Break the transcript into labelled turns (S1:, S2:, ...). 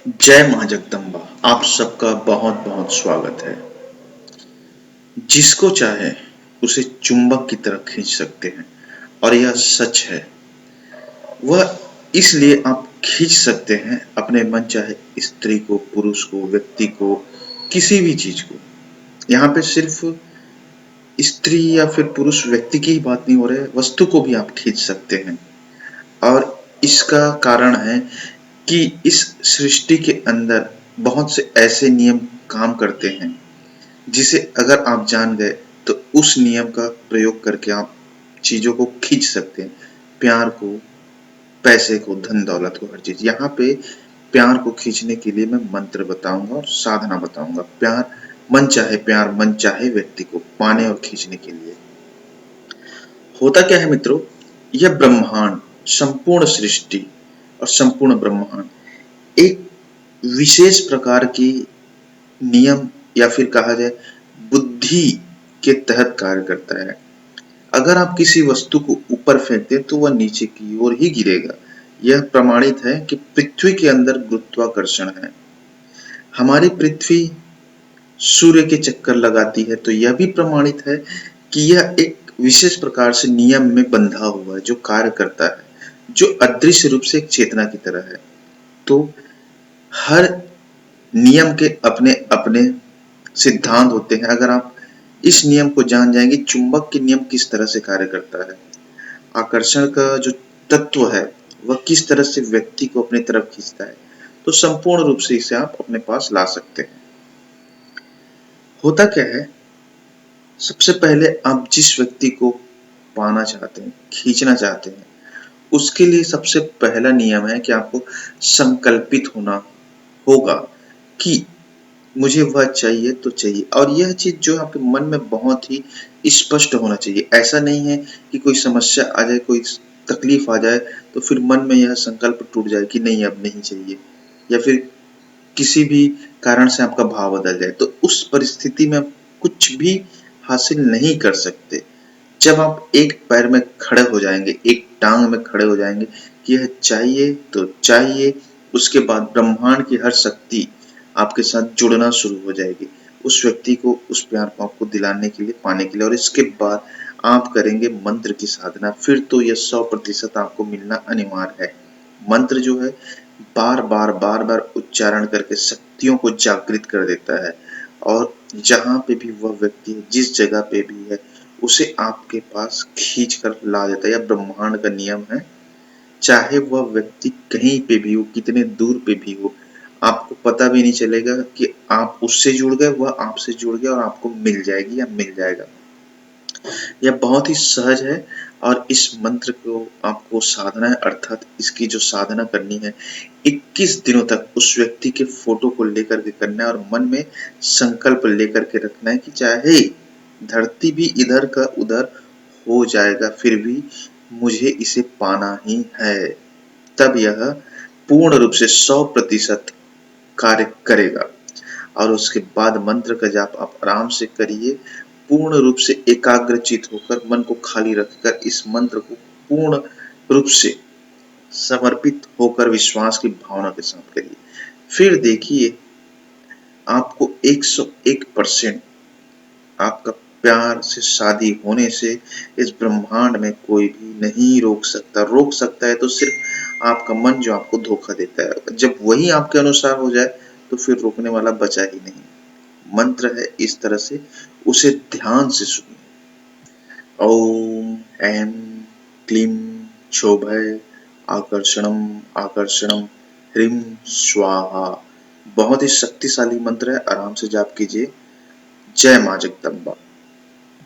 S1: जय मां जगदम्बा। आप सबका बहुत बहुत स्वागत है। जिसको चाहे उसे चुंबक की तरह खींच सकते हैं और यह सच है। वह इसलिए आप खींच सकते हैं अपने मन चाहे स्त्री को, पुरुष को, व्यक्ति को, किसी भी चीज को। यहाँ पे सिर्फ स्त्री या फिर पुरुष व्यक्ति की ही बात नहीं हो रही है, वस्तु को भी आप खींच सकते हैं। और इसका कारण है कि इस सृष्टि के अंदर बहुत से ऐसे नियम काम करते हैं जिसे अगर आप जान गए तो उस नियम का प्रयोग करके आप चीजों को खींच सकते हैं। प्यार को, पैसे को, धन दौलत को, हर चीज। यहाँ पे प्यार को खींचने के लिए मैं मंत्र बताऊंगा और साधना बताऊंगा। प्यार मन चाहे व्यक्ति को पाने और खींचने के लिए होता क्या है मित्रों, यह ब्रह्मांड, संपूर्ण सृष्टि और संपूर्ण ब्रह्मांड एक विशेष प्रकार की नियम या फिर कहा जाए बुद्धि के तहत कार्य करता है। अगर आप किसी वस्तु को ऊपर फेंकते हैं तो वह नीचे की ओर ही गिरेगा। यह प्रमाणित है कि पृथ्वी के अंदर गुरुत्वाकर्षण है। हमारी पृथ्वी सूर्य के चक्कर लगाती है तो यह भी प्रमाणित है कि यह एक विशेष प्रकार से नियम में बंधा हुआ है जो कार्य करता है, जो अदृश्य रूप से एक चेतना की तरह है। तो हर नियम के अपने अपने सिद्धांत होते हैं। अगर आप इस नियम को जान जाएंगे, चुंबक के नियम किस तरह से कार्य करता है, आकर्षण का जो तत्व है वह किस तरह से व्यक्ति को अपनी तरफ खींचता है, तो संपूर्ण रूप से इसे आप अपने पास ला सकते हैं। होता क्या है, सबसे पहले आप जिस व्यक्ति को पाना चाहते हैं, खींचना चाहते हैं, उसके लिए सबसे पहला नियम है कि आपको संकल्पित होना होगा कि मुझे वह चाहिए तो चाहिए। और यह चीज जो आपके मन में बहुत ही स्पष्ट होना चाहिए। ऐसा नहीं है कि कोई समस्या आ जाए, कोई तकलीफ आ जाए तो फिर मन में यह संकल्प टूट जाए कि नहीं अब नहीं चाहिए, या फिर किसी भी कारण से आपका भाव बदल जाए, तो उस परिस्थिति में आप कुछ भी हासिल नहीं कर सकते। जब आप एक पैर में खड़े हो जाएंगे, एक टांग में खड़े हो जाएंगे कि यह चाहिए तो चाहिए, उसके बाद ब्रह्मांड की हर शक्ति आपके साथ जुड़ना शुरू हो जाएगी उस व्यक्ति को, उस प्यार को आपको दिलाने के लिए, पाने के लिए। और इसके बाद आप करेंगे मंत्र की साधना, फिर तो यह 100% आपको मिलना अनिवार्य है। मंत्र जो है बार बार उच्चारण करके शक्तियों को जागृत कर देता है, और जहां पे भी वह व्यक्ति है, जिस जगह पे भी है, उसे आपके पास खींच कर ला देता है। यह ब्रह्मांड का नियम है। चाहे वह व्यक्ति कहीं पे भी हो, कितने दूर पे भी हो, आपको पता भी नहीं चलेगा कि आप उससे जुड़ गए, वह आपसे जुड़ गया, और आपको मिल जाएगी या मिल जाएगा। यह बहुत ही सहज है। और इस मंत्र को आपको साधना है, अर्थात इसकी जो साधना करनी है, 21 दिनों तक उस व्यक्ति के फोटो को लेकर के करना है और मन में संकल्प लेकर के रखना है कि चाहे धरती भी इधर का उधर हो जाएगा, फिर भी मुझे इसे पाना ही है। तब यह पूर्ण रूप से 100% कार्य करेगा। और उसके बाद मंत्र का जाप आप आराम से करिए, पूर्ण रूप से एकाग्रचित होकर, मन को खाली रखकर इस मंत्र को पूर्ण रूप से समर्पित होकर विश्वास की भावना के साथ करिए। फिर देखिए, आपको 101% आपका प्यार से शादी होने से इस ब्रह्मांड में कोई भी नहीं रोक सकता। रोक सकता है तो सिर्फ आपका मन जो आपको धोखा देता है। जब वही आपके अनुसार हो जाए तो फिर रोकने वाला बचा ही नहीं। मंत्र है इस तरह से, उसे ध्यान से सुनिए। ओम ऐं क्लीं क्षोभय आकर्षणम आकर्षणम ह्रीं स्वाहा। बहुत ही शक्तिशाली मंत्र है, आराम से जाप कीजिए। जय मां जगदम्बा।